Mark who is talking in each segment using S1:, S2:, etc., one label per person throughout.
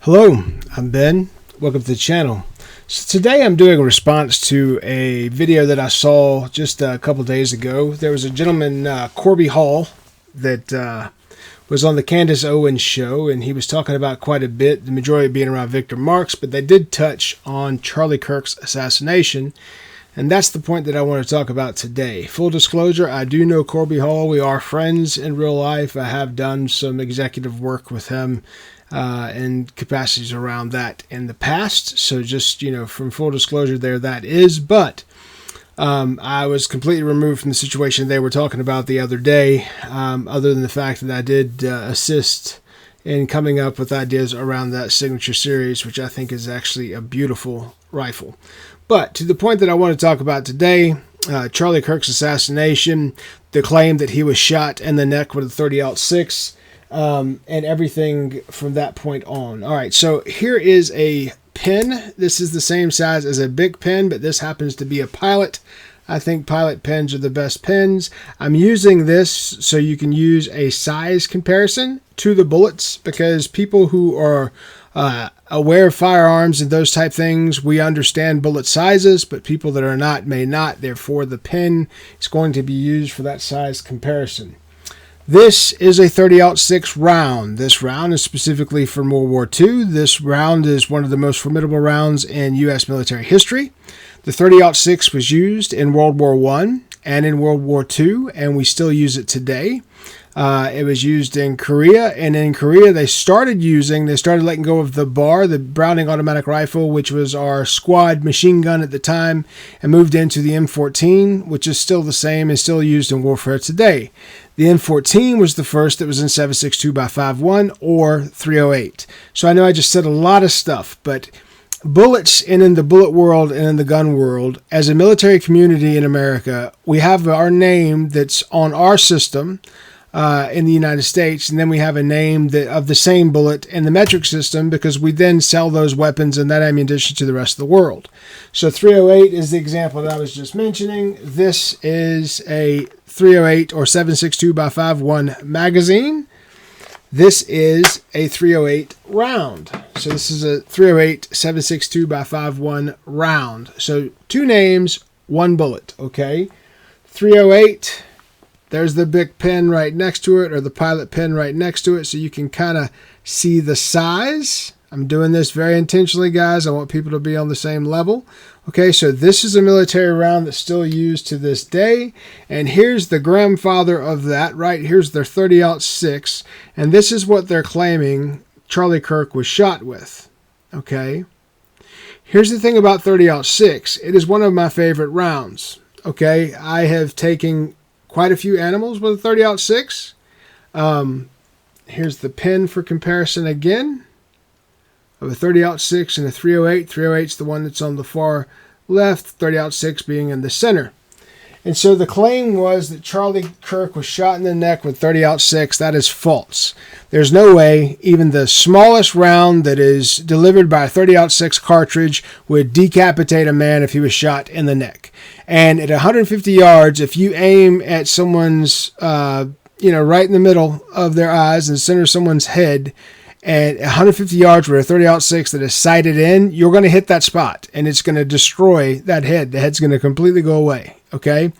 S1: Hello, I'm Ben. Welcome to the channel. So today I'm doing a response to a video that I saw just a couple days ago. There was a gentleman, Corby Hall, that was on the Candace Owens show, and he was talking about quite a bit, the majority being around Victor Marx, but they did touch on Charlie Kirk's assassination, and that's the point that I want to talk about today. Full disclosure, I do know Corby Hall. We are friends in real life. I have done some executive work with him and capacities around that in the past. So just, from full disclosure there, that is. But I was completely removed from the situation they were talking about the other day, other than the fact that I did assist in coming up with ideas around that signature series, which I think is actually a beautiful rifle. But to the point that I want to talk about today, Charlie Kirk's assassination, the claim that he was shot in the neck with a 30-06, and everything from that point on. All right, so here is a pen. This is the same size as a big pen, but this happens to be a Pilot. I think Pilot pens are the best pens. I'm using this so you can use a size comparison to the bullets, because people who are aware of firearms and those type things, we understand bullet sizes, but people that are not may not. Therefore, the pen is going to be used for that size comparison. This is a 30-06 round. This round is specifically from World War II. This round is one of the most formidable rounds in U.S. military history. The 30-06 was used in World War I and in World War II, and we still use it today. It was used in Korea, and in Korea they started letting go of the BAR, the Browning automatic rifle, which was our squad machine gun at the time, and moved into the M14, which is still the same and still used in warfare today. The M14 was the first that was in 7.62x5.1 or 308. So I know I just said a lot of stuff, but bullets, and in the bullet world and in the gun world, as a military community in America, we have our name that's on our system in the United States, and then we have a name of the same bullet in the metric system, because we then sell those weapons and that ammunition to the rest of the world. So 308 is the example that I was just mentioning. This is a 308 or 7.62x5.1 magazine. This is a 308 round. So this is a 308 7.62x5.1 round. So two names, one bullet, okay? 308, there's the big pen right next to it, or the Pilot pen right next to it, so you can kind of see the size. I'm doing this very intentionally, guys. I want people to be on the same level. Okay, so this is a military round that's still used to this day. And here's the grandfather of that, right? Here's their 30-06. And this is what they're claiming Charlie Kirk was shot with. Okay. Here's the thing about 30-06. It is one of my favorite rounds. Okay, I have taken quite a few animals with a 30-06. Here's the pen for comparison again, of a 30-06 and a 308. 308 is the one that's on the far left, 30-06 being in the center. And so the claim was that Charlie Kirk was shot in the neck with 30-06. That is false. There's no way even the smallest round that is delivered by a 30-06 cartridge would decapitate a man if he was shot in the neck. And at 150 yards, if you aim at someone's, right in the middle of their eyes and center someone's head, at 150 yards with a 30-06 that is sighted in, you're going to hit that spot, and it's going to destroy that head. The head's going to completely go away, okay?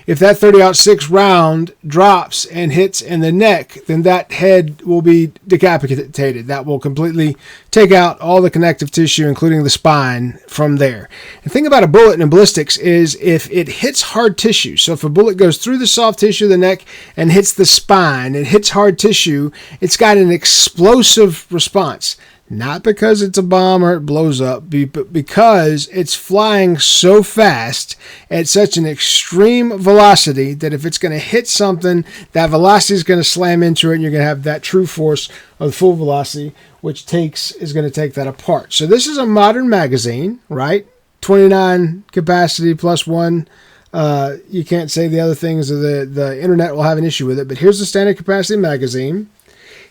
S1: If that 30-06 round drops and hits in the neck, then that head will be decapitated. That will completely take out all the connective tissue, including the spine, from there. The thing about a bullet in ballistics is if it hits hard tissue, so if a bullet goes through the soft tissue of the neck and hits the spine, it hits hard tissue, it's got an explosive response. Not because it's a bomb or it blows up, but because it's flying so fast at such an extreme velocity that if it's going to hit something, that velocity is going to slam into it, and you're going to have that true force of the full velocity, which is going to take that apart. So this is a modern magazine, right? 29 capacity plus one. You can't say the other things, the internet will have an issue with it, but here's the standard capacity magazine.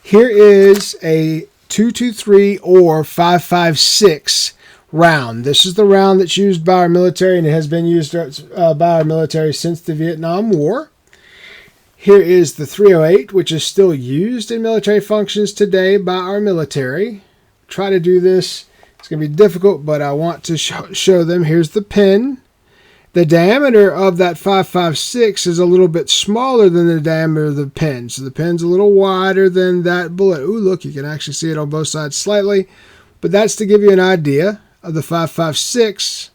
S1: Here is a 223 or 5.56 round. This is the round that's used by our military, and it has been used by our military since the Vietnam War. Here is the 308, which is still used in military functions today by our military. try to do this. It's going to be difficult, but I want to show them. Here's the pin. The diameter of that 5.56 is a little bit smaller than the diameter of the pin. So the pin's a little wider than that bullet. Ooh, look, you can actually see it on both sides slightly. But that's to give you an idea of the 5.56,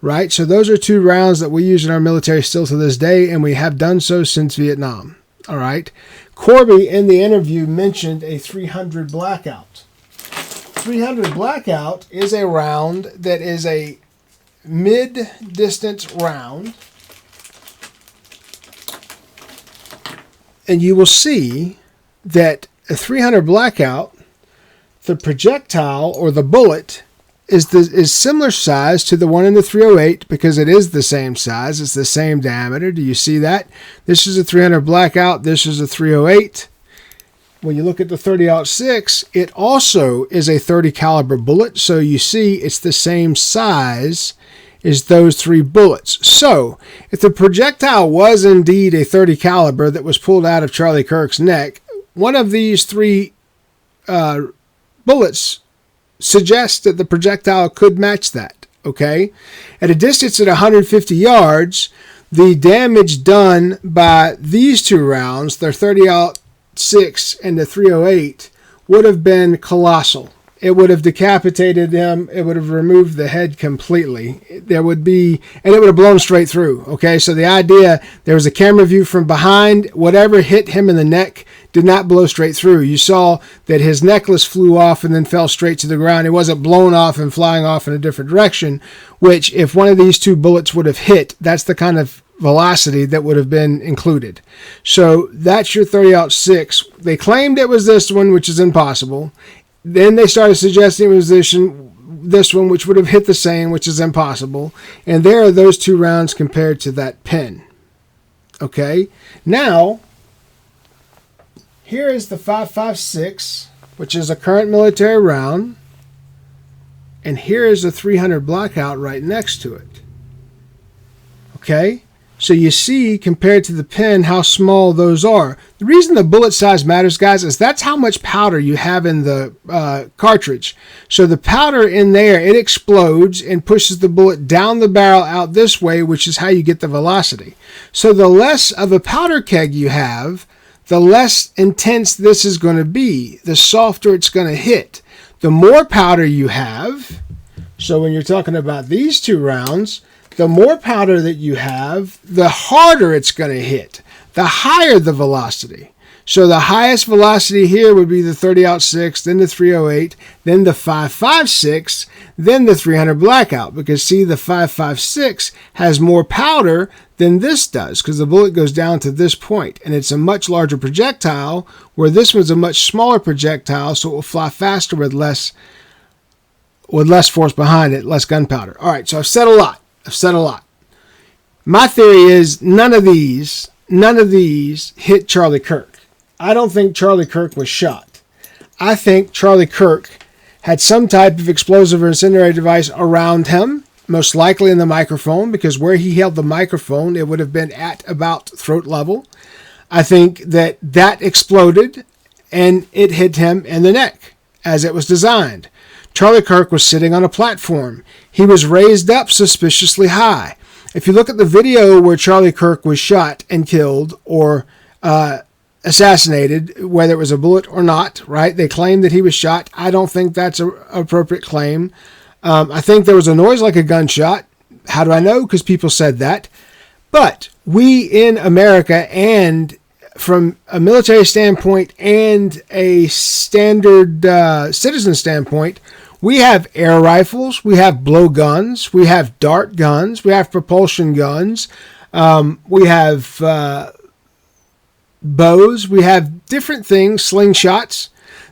S1: right? So those are 2 rounds that we use in our military still to this day, and we have done so since Vietnam, all right? Corby, in the interview, mentioned a 300 blackout. 300 blackout is a round that is a mid-distance round, and you will see that a 300 blackout, the projectile or the bullet is similar size to the one in the 308 because it is the same size. It's the same diameter. Do you see that? This is a 300 blackout. This is a 308. When you look at the 30-06, it also is a 30 caliber bullet. So you see it's the same size as those 3 bullets. So if the projectile was indeed a 30 caliber that was pulled out of Charlie Kirk's neck, one of these 3 bullets suggests that the projectile could match that, okay? At a distance at 150 yards, the damage done by these 2 rounds, the 30-06 and the 308, would have been colossal. It would have decapitated him. It would have removed the head completely. There would be, and it would have blown straight through, okay? So the idea, there was a camera view from behind. Whatever hit him in the neck did not blow straight through. You saw that his necklace flew off and then fell straight to the ground. It wasn't blown off and flying off in a different direction, which if one of these 2 bullets would have hit, that's the kind of velocity that would have been included. So that's your 30-06. They claimed it was this one, which is impossible. Then they started suggesting it was this one, which would have hit the same, which is impossible. And there are those 2 rounds compared to that pin. Okay? Now, here is the 5.56, which is a current military round. And here is a 300 blackout right next to it. Okay? So you see, compared to the pin, how small those are. The reason the bullet size matters, guys, is that's how much powder you have in the cartridge. So the powder in there, it explodes and pushes the bullet down the barrel out this way, which is how you get the velocity. So the less of a powder keg you have, the less intense this is going to be, the softer it's going to hit. The more powder you have, so when you're talking about these 2 rounds, the more powder that you have, the harder it's going to hit, the higher the velocity. So the highest velocity here would be the 30-06, then the 308, then the 5.56, then the 300 blackout. Because see, the 5.56 has more powder than this does because the bullet goes down to this point, and it's a much larger projectile, where this one's a much smaller projectile, so it will fly faster with less force behind it, less gunpowder. All right, so I've said a lot. My theory is none of these hit Charlie Kirk. I don't think Charlie Kirk was shot. I think Charlie Kirk had some type of explosive or incendiary device around him, most likely in the microphone, because where he held the microphone, it would have been at about throat level. I think that exploded and it hit him in the neck as it was designed. Charlie Kirk was sitting on a platform. He was raised up suspiciously high. If you look at the video where Charlie Kirk was shot and killed or assassinated, whether it was a bullet or not, right? They claim that he was shot. I don't think that's an appropriate claim. I think there was a noise like a gunshot. How do I know? Because people said that. But we in America, and from a military standpoint and a standard citizen standpoint, we have air rifles, we have blowguns, we have dart guns, we have propulsion guns, we have bows, we have different things, slingshots,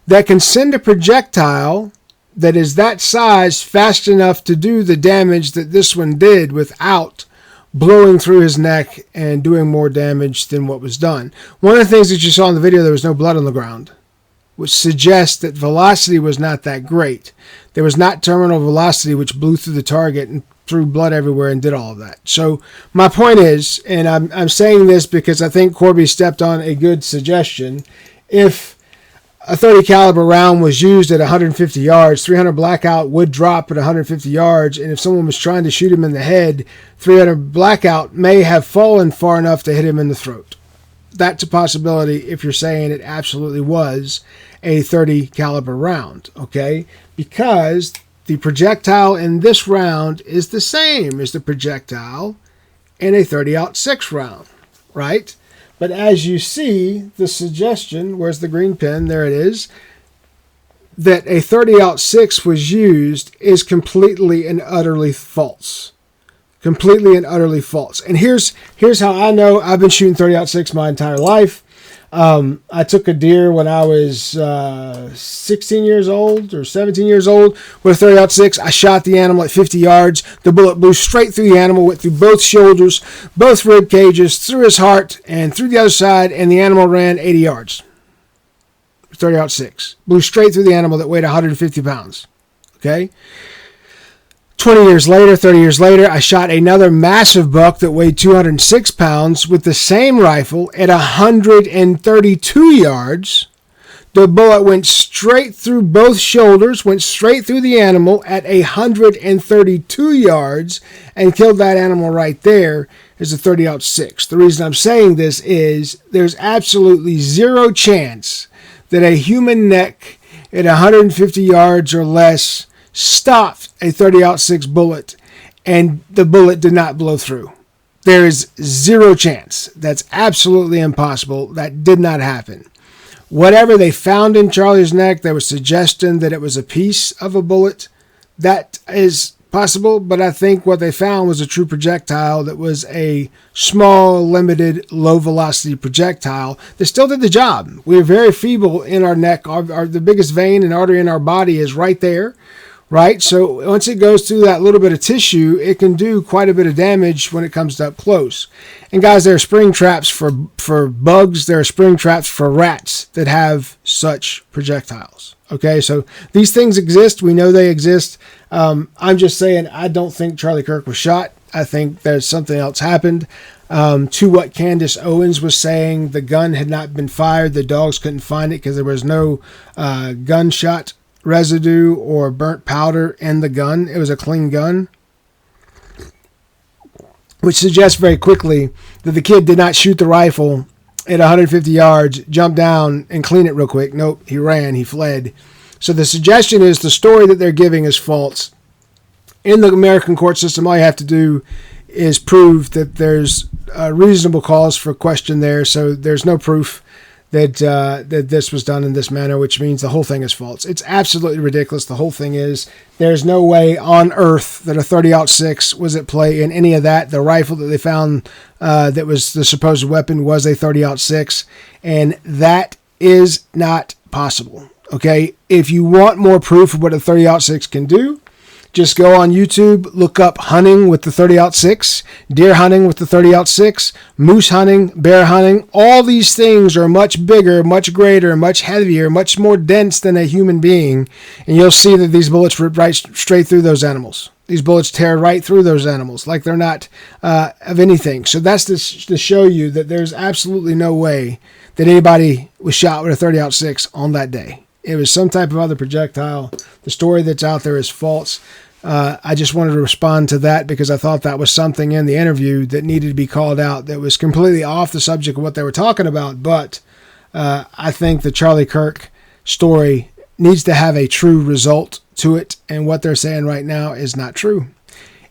S1: that can send a projectile that is that size fast enough to do the damage that this one did without blowing through his neck and doing more damage than what was done. One of the things that you saw in the video, there was no blood on the ground, which suggests that velocity was not that great. There was not terminal velocity, which blew through the target and threw blood everywhere and did all of that. So my point is, and I'm saying this because I think Corby stepped on a good suggestion, if a 30 caliber round was used at 150 yards, 300 blackout would drop at 150 yards, and if someone was trying to shoot him in the head, 300 blackout may have fallen far enough to hit him in the throat. That's a possibility if you're saying it absolutely was a 30 caliber round, okay? Because the projectile in this round is the same as the projectile in a 30-06 round, right? But as you see, the suggestion, where's the green pen? There it is, that a 30-06 was used is completely and utterly false. Completely and utterly false. And here's how I know. I've been shooting 30-06 my entire life. I took a deer when I was 16 years old or 17 years old with a 30-06. I shot the animal at 50 yards. The bullet blew straight through the animal, went through both shoulders, both rib cages, through his heart, and through the other side, and the animal ran 80 yards. 30-06. Blew straight through the animal that weighed 150 pounds. Okay? 20 years later, 30 years later, I shot another massive buck that weighed 206 pounds with the same rifle at 132 yards. The bullet went straight through both shoulders, went straight through the animal at 132 yards, and killed that animal right there as a 30-06. The reason I'm saying this is there's absolutely zero chance that a human neck at 150 yards or less stopped a 30-06 bullet and the bullet did not blow through. There is zero chance. That's absolutely impossible. That did not happen. Whatever they found in Charlie's neck, there was suggestion that it was a piece of a bullet. That is possible, but I think what they found was a true projectile that was a small, limited, low-velocity projectile that still did the job. We are very feeble in our neck. The biggest vein and artery in our body is right there. Right? So once it goes through that little bit of tissue, it can do quite a bit of damage when it comes up close. And guys, there are spring traps for bugs. There are spring traps for rats that have such projectiles. Okay, so these things exist. We know they exist. I'm just saying I don't think Charlie Kirk was shot. I think there's something else happened. To what Candace Owens was saying, the gun had not been fired. The dogs couldn't find it because there was no gunshot residue or burnt powder in the gun. It was a clean gun, which suggests very quickly that the kid did not shoot the rifle at 150 yards, jump down and clean it real quick. Nope, he ran, he fled. So the suggestion is the story that they're giving is false. In the American court system, all you have to do is prove that there's a reasonable cause for question there. So there's no proof that this was done in this manner, which means the whole thing is false. It's absolutely ridiculous. The whole thing is, there's no way on earth that a 30-06 was at play in any of that. The rifle that they found that was the supposed weapon was a 30-06, and that is not possible. Okay, if you want more proof of what a 30-06 can do, just go on YouTube, look up hunting with the 30-06, deer hunting with the 30-06, moose hunting, bear hunting. All these things are much bigger, much greater, much heavier, much more dense than a human being. And you'll see that these bullets rip right straight through those animals. These bullets tear right through those animals like they're not of anything. So that's to show you that there's absolutely no way that anybody was shot with a 30-06 on that day. It was some type of other projectile. The story that's out there is false. I just wanted to respond to that because I thought that was something in the interview that needed to be called out that was completely off the subject of what they were talking about. But I think the Charlie Kirk story needs to have a true result to it. And what they're saying right now is not true.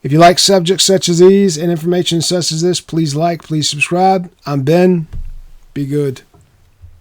S1: If you like subjects such as these and information such as this, please like, please subscribe. I'm Ben. Be good.